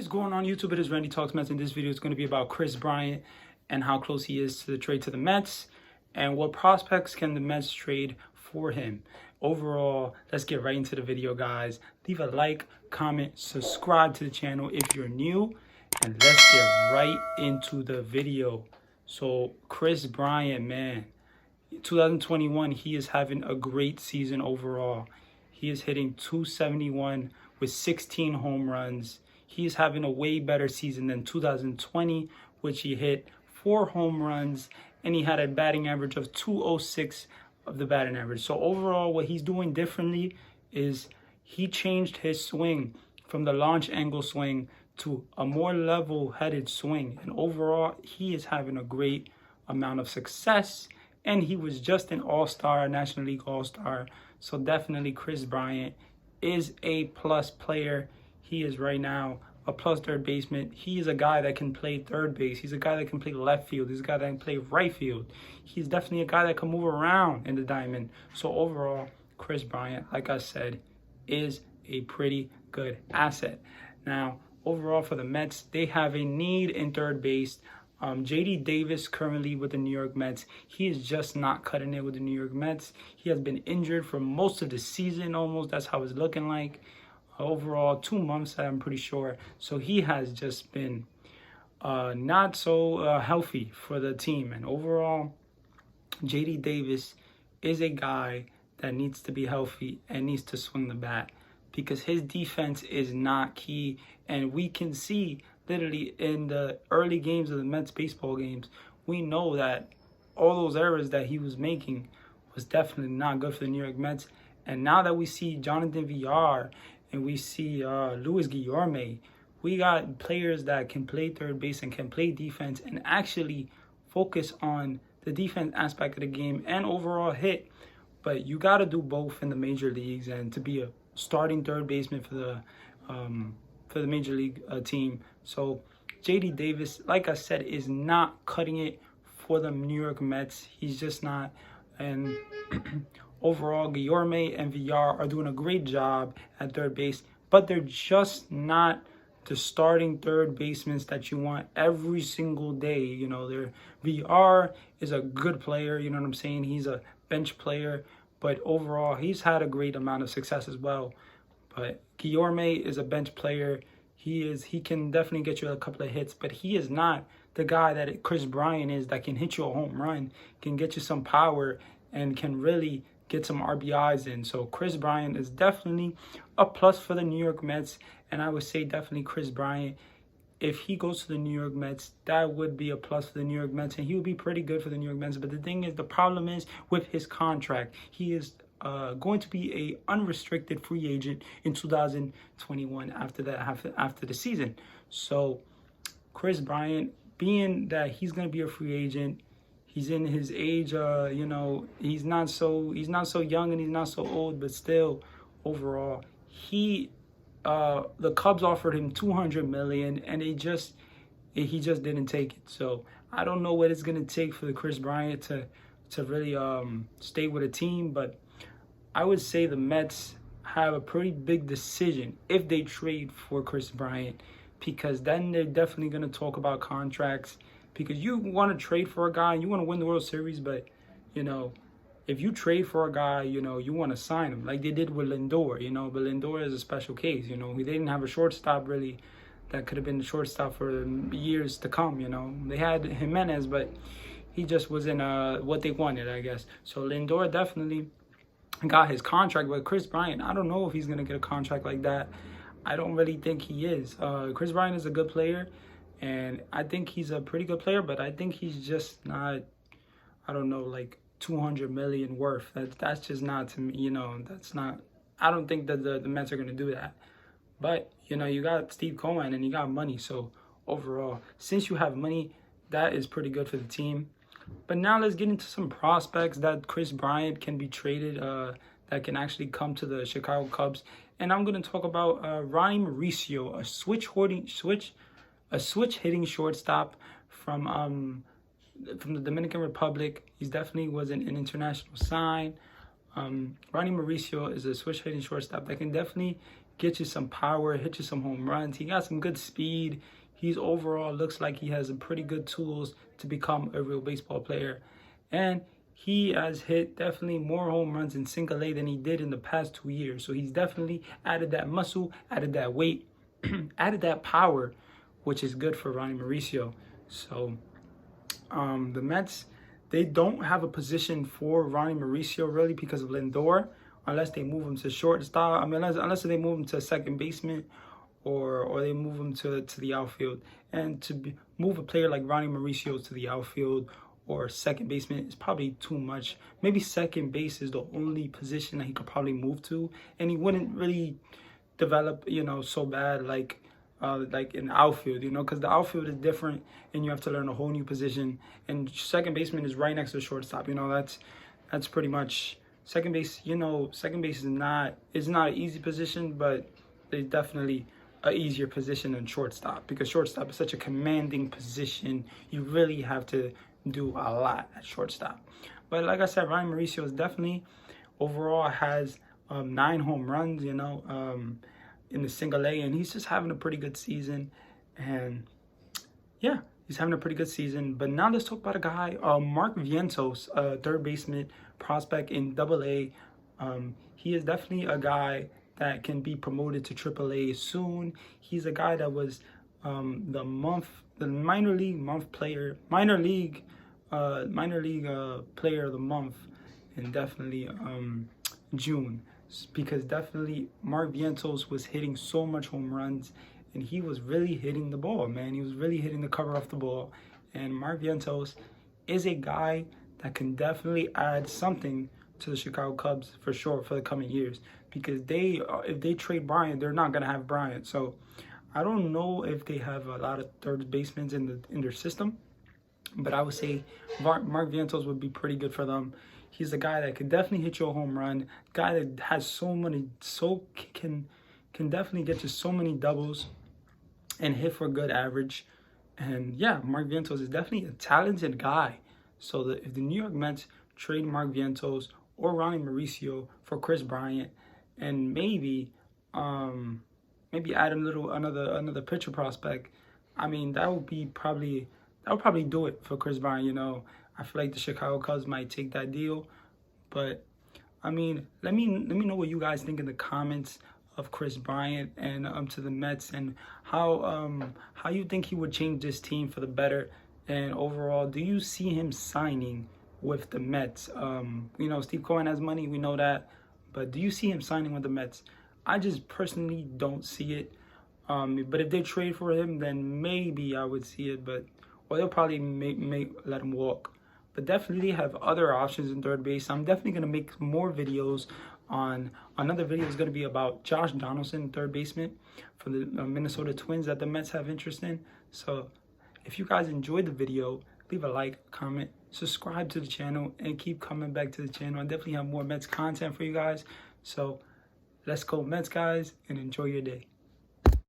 is going on YouTube? It is Randy Talks Mets, and this video is going to be about Kris Bryant and how close he is to the trade to the Mets and what prospects can the Mets trade for him. Overall, let's get right into the video, guys. Leave a like, comment, subscribe to the channel if you're new, and let's get right into the video. So Kris Bryant, man, 2021, he is having a great season overall. He is hitting .271 with 16 home runs. He is having a way better season than 2020, which he hit 4 home runs, and he had a batting average of .206 of the batting average. So overall, what he's doing differently is he changed his swing from the launch angle swing to a more level-headed swing. And overall, he is having a great amount of success. And he was just an all-star, National League all-star. So definitely Kris Bryant is a plus player. He is right now a plus third baseman. He is a guy that can play third base. He's a guy that can play left field. He's a guy that can play right field. He's definitely a guy that can move around in the diamond. So overall, Kris Bryant, like I said, is a pretty good asset. Now, overall for the Mets, they have a need in third base. JD Davis currently with the New York Mets. He is just not cutting it with the New York Mets. He has been injured for most of the season almost. That's how it's looking like. Overall, 2 months, I'm pretty sure. So he has just been not so healthy for the team. And overall, JD Davis is a guy that needs to be healthy and needs to swing the bat because his defense is not key. And we can see literally in the early games of the Mets baseball games, we know that all those errors that he was making was definitely not good for the New York Mets. And now that we see Jonathan Villar and we see Luis Guillorme, we got players that can play third base and can play defense and actually focus on the defense aspect of the game and overall hit. But you got to do both in the major leagues, and to be a starting third baseman for the major league team. So JD Davis, like I said, is not cutting it for the New York Mets. He's just not. And overall, Guillorme and Villar are doing a great job at third base, but they're just not the starting third basemen that you want every single day. You know, Villar is a good player. You know what I'm saying? He's a bench player, but overall, he's had a great amount of success as well. But Guillorme is a bench player. He can definitely get you a couple of hits, but he is not the guy that Kris Bryant is, that can hit you a home run, can get you some power, and can really get some RBIs in. So Kris Bryant is definitely a plus for the New York Mets, and I would say definitely Kris Bryant, if he goes to the New York Mets, that would be a plus for the New York Mets, and he would be pretty good for the New York Mets. But the thing is, the problem is with his contract. He is going to be a unrestricted free agent in 2021 after the season. So Kris Bryant, being that he's going to be a free agent, he's in his age, you know, he's not so young and he's not so old, but still overall the Cubs offered him $200 million, and he just didn't take it. So I don't know what it's going to take for the Kris Bryant to really stay with a team, but I would say the Mets have a pretty big decision if they trade for Kris Bryant, because then they're definitely going to talk about contracts, because you want to trade for a guy, you want to win the World Series, but, you know, if you trade for a guy, you know, you want to sign him like they did with Lindor, you know, but Lindor is a special case, you know. They didn't have a shortstop really that could have been the shortstop for years to come, you know. They had Jimenez, but he just wasn't what they wanted, I guess. So Lindor definitely got his contract, but Kris Bryant, I don't know if he's going to get a contract like that. I don't really think he is. Kris Bryant is a good player, and I think he's a pretty good player, but I think he's just not, I don't know, like $200 million worth. That's just not, to me, you know, that's not, I don't think that the Mets are going to do that. But, you know, you got Steve Cohen and you got money, so overall, since you have money, that is pretty good for the team. But now let's get into some prospects that Kris Bryant can be traded, that can actually come to the Chicago Cubs. And I'm going to talk about Ronnie Mauricio, a switch hitting shortstop from the Dominican Republic. He definitely was an international sign. Ronnie Mauricio is a switch hitting shortstop that can definitely get you some power, hit you some home runs. He got some good speed. He's overall looks like he has some pretty good tools to become a real baseball player. And he has hit definitely more home runs in single A than he did in the past 2 years. So he's definitely added that muscle, added that weight, added that power, which is good for Ronnie Mauricio. So the Mets, they don't have a position for Ronnie Mauricio really because of Lindor, unless they move him to shortstop. I mean, unless they move him to second baseman or they move him to the outfield. And to move a player like Ronnie Mauricio to the outfield or second baseman is probably too much. Maybe second base is the only position that he could probably move to, and he wouldn't really develop, so bad like in the outfield, because the outfield is different and you have to learn a whole new position. And second baseman is right next to the shortstop. That's pretty much second base. Second base is not an easy position, but it's definitely an easier position than shortstop, because shortstop is such a commanding position. You really have to do a lot at shortstop. But like I said, Ronnie Mauricio is definitely overall has 9 home runs, in the single A, and he's just having a pretty good season. And yeah, he's having a pretty good season. But now let's talk about a guy, Mark Vientos, third baseman prospect in Double A. He is definitely a guy that can be promoted to Triple A soon. He's a guy that was the minor league player of the month in definitely June, because definitely Mark Vientos was hitting so much home runs, and he was really hitting the ball, man. He was really hitting the cover off the ball. And Mark Vientos is a guy that can definitely add something to the Chicago Cubs for sure for the coming years, because if they trade Bryant, they're not gonna have Bryant. So I don't know if they have a lot of third basemen in their system, but I would say Mark Vientos would be pretty good for them. He's a guy that could definitely hit you a home run, guy that has can definitely get you so many doubles and hit for a good average. And yeah, Mark Vientos is definitely a talented guy. So if the New York Mets trade Mark Vientos or Ronnie Mauricio for Kris Bryant, and maybe add another pitcher prospect, I mean, that would probably do it for Kris Bryant. I feel like the Chicago Cubs might take that deal. But I mean, let me know what you guys think in the comments of Kris Bryant and to the Mets, and how you think he would change this team for the better. And overall, do you see him signing with the Mets? Steve Cohen has money, we know that, but do you see him signing with the Mets? I just personally don't see it. But if they trade for him, then maybe I would see it. Or they'll probably let him walk. But definitely have other options in third base. I'm definitely going to make more videos on. Another video is going to be about Josh Donaldson, third baseman for the Minnesota Twins that the Mets have interest in. So if you guys enjoyed the video, leave a like, comment, subscribe to the channel, and keep coming back to the channel. I definitely have more Mets content for you guys. So let's go Mets, guys, and enjoy your day.